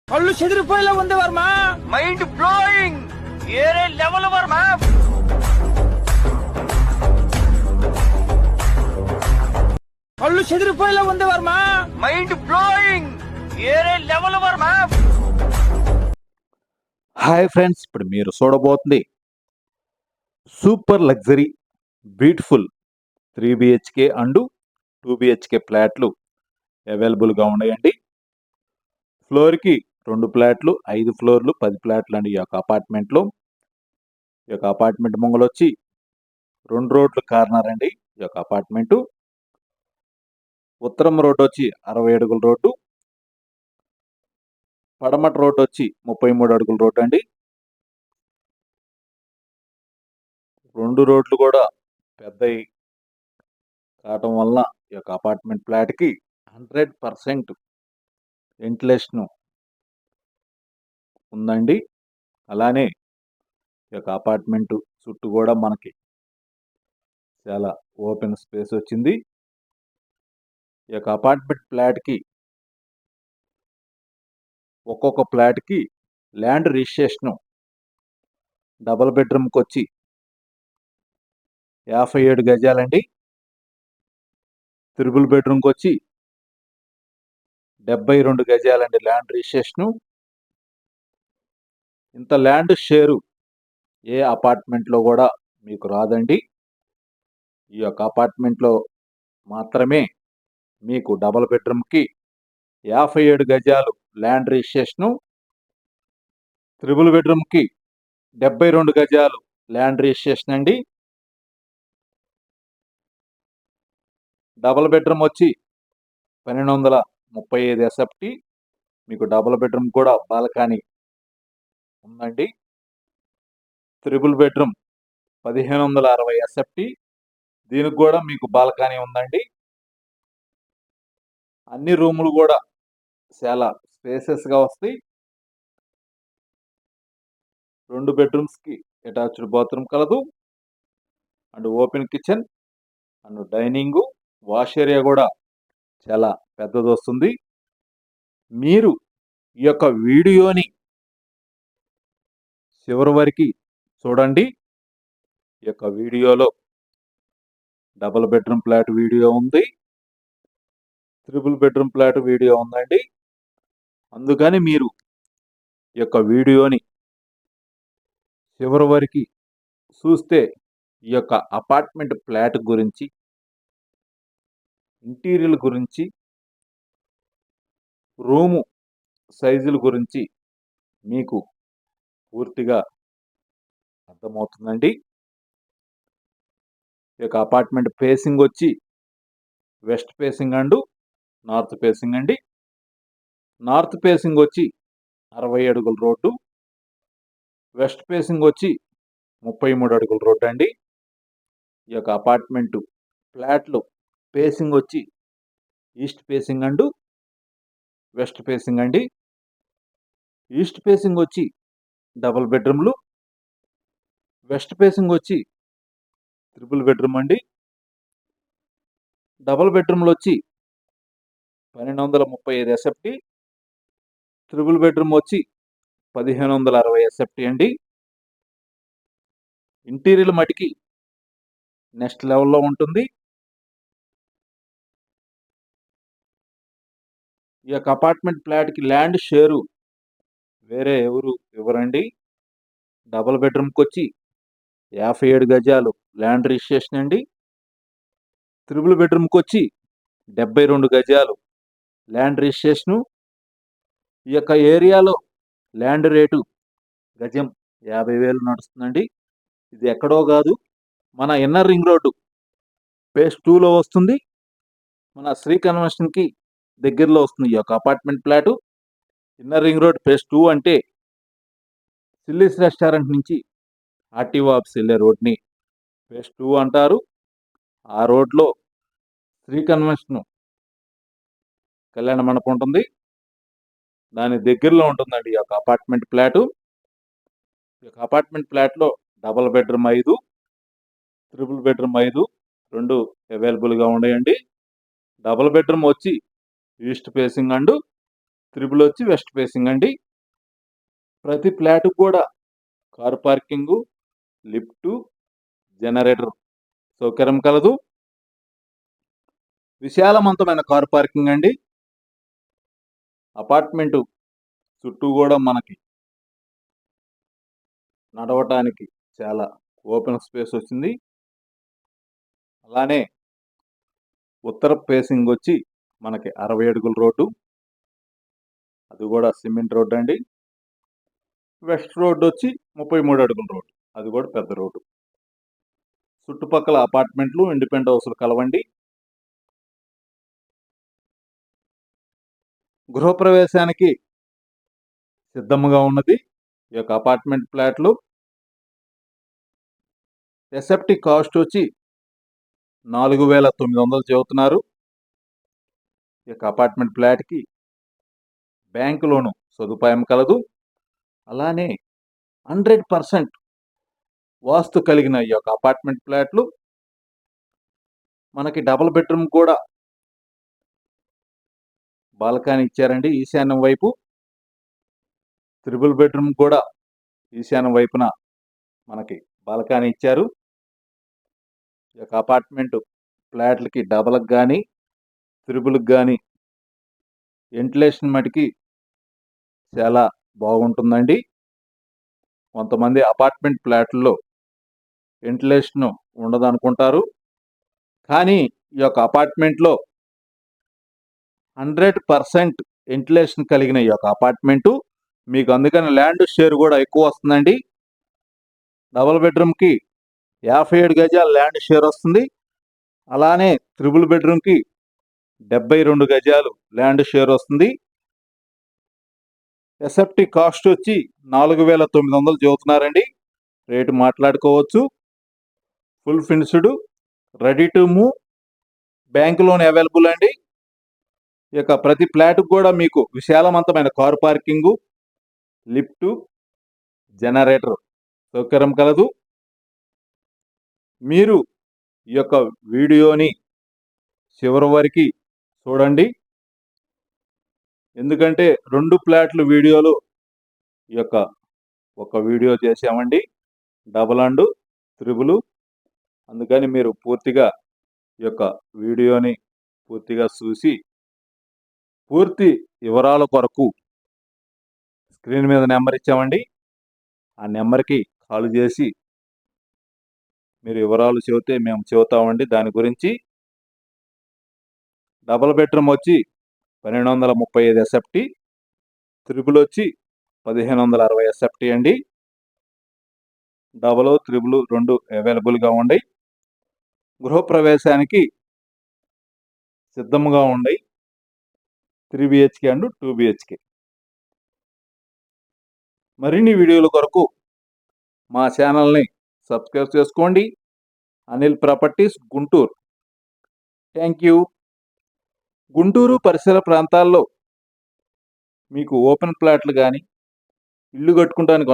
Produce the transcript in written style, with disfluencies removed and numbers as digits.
కళ్ళు చెదిరిపోయేలా ఉంది వర్మ. Mind blowing. ఏరే లెవెల్ వర్మ. కళ్ళు చెదిరిపోయేలా ఉంది వర్మ. Mind blowing. ఏరే లెవెల్ వర్మ. హాయ్ ఫ్రెండ్స్, ఇప్పుడు మీరు చూడబోతుంది super luxury beautiful 3 BHK and 2 BHK ఫ్లాట్లు అవైలబుల్గా ఉన్నాయండి. ఫ్లోర్కి 2 ఫ్లాట్లు, 5 ఫ్లోర్లు, 10 ఫ్లాట్లు అండి. ఈ యొక్క అపార్ట్మెంట్లో ఈ యొక్క అపార్ట్మెంట్ ముంగలొచ్చి 2 రోడ్లు కార్నర్ అండి. ఈ యొక్క అపార్ట్మెంటు ఉత్తరం రోడ్డు వచ్చి 60 అడుగుల రోడ్డు, పడమట రోడ్డు వచ్చి 33 అడుగుల రోడ్డు అండి. 2 రోడ్లు కూడా పెద్దవి కావటం వలన ఈ యొక్క అపార్ట్మెంట్ ఫ్లాట్కి 100% వెంటిలేషన్ ఉందండి. అలానే ఈ యొక్క అపార్ట్మెంట్ చుట్టూ కూడా మనకి చాలా ఓపెన్ స్పేస్ వచ్చింది. ఈ యొక్క అపార్ట్మెంట్ ఫ్లాట్కి ఒక్కొక్క ఫ్లాట్కి ల్యాండ్ రిజిస్ట్రేషను డబుల్ బెడ్రూమ్కి వచ్చి 57 గజాలండి. త్రిబుల్ బెడ్రూమ్కి వచ్చి 72 గజాలండి ల్యాండ్ రిజిస్ట్రేషను. ఇంత ల్యాండ్ షేరు ఏ అపార్ట్మెంట్లో కూడా మీకు రాదండి. ఈ యొక్క అపార్ట్మెంట్లో మాత్రమే మీకు డబుల్ బెడ్రూమ్కి 57 గజాలు ల్యాండ్ రిజిస్ట్రేషను, త్రిబుల్ బెడ్రూమ్కి 72 గజాలు ల్యాండ్ రిజిస్ట్రేషన్ అండి. డబుల్ బెడ్రూమ్ వచ్చి 1235 ఎస్ఎఫ్టీ. మీకు డబుల్ బెడ్రూమ్ కూడా బాల్కనీ ఉందండి. Triple bedroom 1560 SFT. దీనికి కూడా మీకు బాల్కనీ ఉందండి. అన్ని రూములు కూడా చాలా స్పేసెస్గా వస్తాయి. 2 బెడ్రూమ్స్కి అటాచ్డ్ బాత్రూమ్ కలదు and open kitchen and dining, wash area కూడా చాలా పెద్దది వస్తుంది. మీరు ఈ యొక్క వీడియోని చివరి వరకు చూడండి. ఈ యొక్క వీడియోలో డబుల్ బెడ్రూమ్ ఫ్లాట్ వీడియో ఉంది, త్రిబుల్ బెడ్రూమ్ ఫ్లాట్ వీడియో ఉందండి. అందుకని మీరు ఈ యొక్క వీడియోని చివరి వరకు చూస్తే ఈ యొక్క అపార్ట్మెంట్ ఫ్లాట్ గురించి, ఇంటీరియర్ గురించి, రూము సైజుల గురించి మీకు పూర్తిగా అర్థమవుతుందండి. ఈ యొక్క అపార్ట్మెంట్ ఫేసింగ్ వచ్చి west facing and north facing అండి. నార్త్ ఫేసింగ్ వచ్చి 60 అడుగుల రోడ్డు, వెస్ట్ ఫేసింగ్ వచ్చి 33 అడుగుల రోడ్డు అండి. ఈ యొక్క అపార్ట్మెంటు ఫ్లాట్లు ఫేసింగ్ వచ్చి east facing and west facing అండి. ఈస్ట్ ఫేసింగ్ వచ్చి డబుల్ బెడ్రూమ్లు, వెస్ట్ ఫేసింగ్ వచ్చి త్రిబుల్ బెడ్రూమ్ అండి. డబుల్ బెడ్రూమ్లు వచ్చి 1235 ఎస్ఎఫ్టీ, త్రిబుల్ బెడ్రూమ్ వచ్చి 1560 ఎస్ఎఫ్టీ అండి. ఇంటీరియర్ మటుకి నెక్స్ట్ లెవెల్లో ఉంటుంది. ఈ యొక్క అపార్ట్మెంట్ ఫ్లాట్కి ల్యాండ్ షేరు వేరే ఎవరు ఇవ్వరండి. డబుల్ బెడ్రూమ్కి వచ్చి 57 గజాలు ల్యాండ్ రిజిస్ట్రేషన్ అండి. త్రిబుల్ బెడ్రూమ్కి వచ్చి 72 గజాలు ల్యాండ్ రిజిస్ట్రేషను. ఈ యొక్క ఏరియాలో ల్యాండ్ రేటు గజం 50,000 నడుస్తుందండి. ఇది ఎక్కడో కాదు, మన ఇన్నర్ రింగ్ రోడ్డు ఫేజ్ 2లో వస్తుంది. మన శ్రీ కన్వెన్షన్కి దగ్గరలో వస్తుంది ఈ యొక్క apartment flat. Inner ring road phase 2 అంటే సిల్లీస్ రెస్టారెంట్ నుంచి ఆర్టీఓ ఆఫీస్ వెళ్ళే రోడ్ని ఫేజ్ 2 అంటారు. ఆ రోడ్లో శ్రీ కన్వెన్షన్ కళ్యాణ మండపం ఉంటుంది, దాని దగ్గరలో ఉంటుందండి ఈ యొక్క అపార్ట్మెంట్ ఫ్లాటు. ఈ యొక్క అపార్ట్మెంట్ ఫ్లాట్లో డబుల్ బెడ్రూమ్ 5, త్రిబుల్ బెడ్రూమ్ 5 రెండు అవైలబుల్గా ఉన్నాయండి. డబుల్ బెడ్రూమ్ వచ్చి ఈస్ట్ ఫేసింగ్ అండ్ త్రిబుల్ వచ్చి వెస్ట్ ఫేసింగ్ అండి. ప్రతి ఫ్లాట్ కూడా కారు పార్కింగు, లిఫ్టు, జనరేటర్ సౌకర్యం కలదు. విశాలవంతమైన కారు పార్కింగ్ అండి. అపార్ట్మెంటు చుట్టూ కూడా మనకి నడవటానికి చాలా ఓపెన్ స్పేస్ వచ్చింది. అలానే ఉత్తర ఫేసింగ్ వచ్చి మనకి 60 అడుగుల రోడ్డు, అది కూడా సిమెంట్ రోడ్డు అండి. వెస్ట్ రోడ్డు వచ్చి 33 అడుగుల రోడ్డు, అది కూడా పెద్ద రోడ్డు. చుట్టుపక్కల అపార్ట్మెంట్లు, ఇండిపెండెంట్ హౌస్లు కలవండి. గృహప్రవేశానికి సిద్ధంగా ఉన్నది ఈ యొక్క అపార్ట్మెంట్ ఫ్లాట్లు. ఎస్ఎఫ్టీ కాస్ట్ వచ్చి 4,900 చెబుతున్నారు. ఈ యొక్క అపార్ట్మెంట్ ఫ్లాట్కి బ్యాంకు లోను సదుపాయం కలదు. అలానే 100% వాస్తు కలిగిన ఈ యొక్క అపార్ట్మెంట్ ఫ్లాట్లు మనకి డబుల్ బెడ్రూమ్ కూడా బాల్కనీ ఇచ్చారండి ఈశాన్యం వైపు. త్రిబుల్ బెడ్రూమ్ కూడా ఈశాన్యం వైపున మనకి బాల్కనీ ఇచ్చారు. ఈ యొక్క అపార్ట్మెంట్ ఫ్లాట్లకి డబల్కి కానీ త్రిబుల్కి కానీ వెంటిలేషన్ మటుకి చాలా బాగుంటుందండి. కొంతమంది అపార్ట్మెంట్ ఫ్లాట్లలో వెంటిలేషన్ ఉండదు అనుకుంటారు, కానీ ఈ యొక్క అపార్ట్మెంట్లో 100% వెంటిలేషన్ కలిగిన ఈ యొక్క అపార్ట్మెంటు మీకు, అందుకని ల్యాండ్ షేర్ కూడా ఎక్కువ వస్తుందండి. డబుల్ బెడ్రూమ్కి 57 గజాల ల్యాండ్ షేర్ వస్తుంది. అలానే త్రిబుల్ బెడ్రూమ్కి 72 గజాలు ల్యాండ్ షేర్ వస్తుంది. ఎస్ఎఫ్టీ కాస్ట్ వచ్చి 4,900 చెబుతున్నారండి. రేటు మాట్లాడుకోవచ్చు. Full finished, ready to move, bank loan available అండి. ఈ యొక్క ప్రతి ఫ్లాట్కి కూడా మీకు విశాలవంతమైన కారు పార్కింగు, లిఫ్టు, జనరేటర్ సౌకర్యం కలదు. మీరు ఈ యొక్క వీడియోని చివరి వరకు చూడండి, ఎందుకంటే 2 ఫ్లాట్ల వీడియోలు ఈ యొక్క ఒక వీడియో చేసామండి, డబుల్ అండ్ త్రిబుల్. అందుకని మీరు పూర్తిగా ఈ యొక్క వీడియోని పూర్తిగా చూసి పూర్తి వివరాల కొరకు స్క్రీన్ మీద నెంబర్ ఇచ్చామండి, ఆ నెంబర్కి కాల్ చేసి మీరు వివరాలు చెబితే మేము చెబుతామండి దాని గురించి. డబుల్ బెడ్రూమ్ వచ్చి 1235 ఎస్ఎఫ్టీ, త్రిబుల్ వచ్చి 1560 ఎస్ఎఫ్టీ అండి. డబుల్ త్రిబుల్ 2 అవైలబుల్గా ఉన్నాయి. గృహప్రవేశానికి సిద్ధంగా ఉన్నాయి 3 బిహెచ్కే అండ్ 2 బిహెచ్కే. మరిన్ని వీడియోల కొరకు మా ఛానల్ని సబ్స్క్రైబ్ చేసుకోండి. Anil properties Guntur. Thank you. Guntur పరిసర ప్రాంతాల్లో మీకు ఓపెన్ ప్లాట్లు కానీ ఇల్లు కట్టుకుంటానికి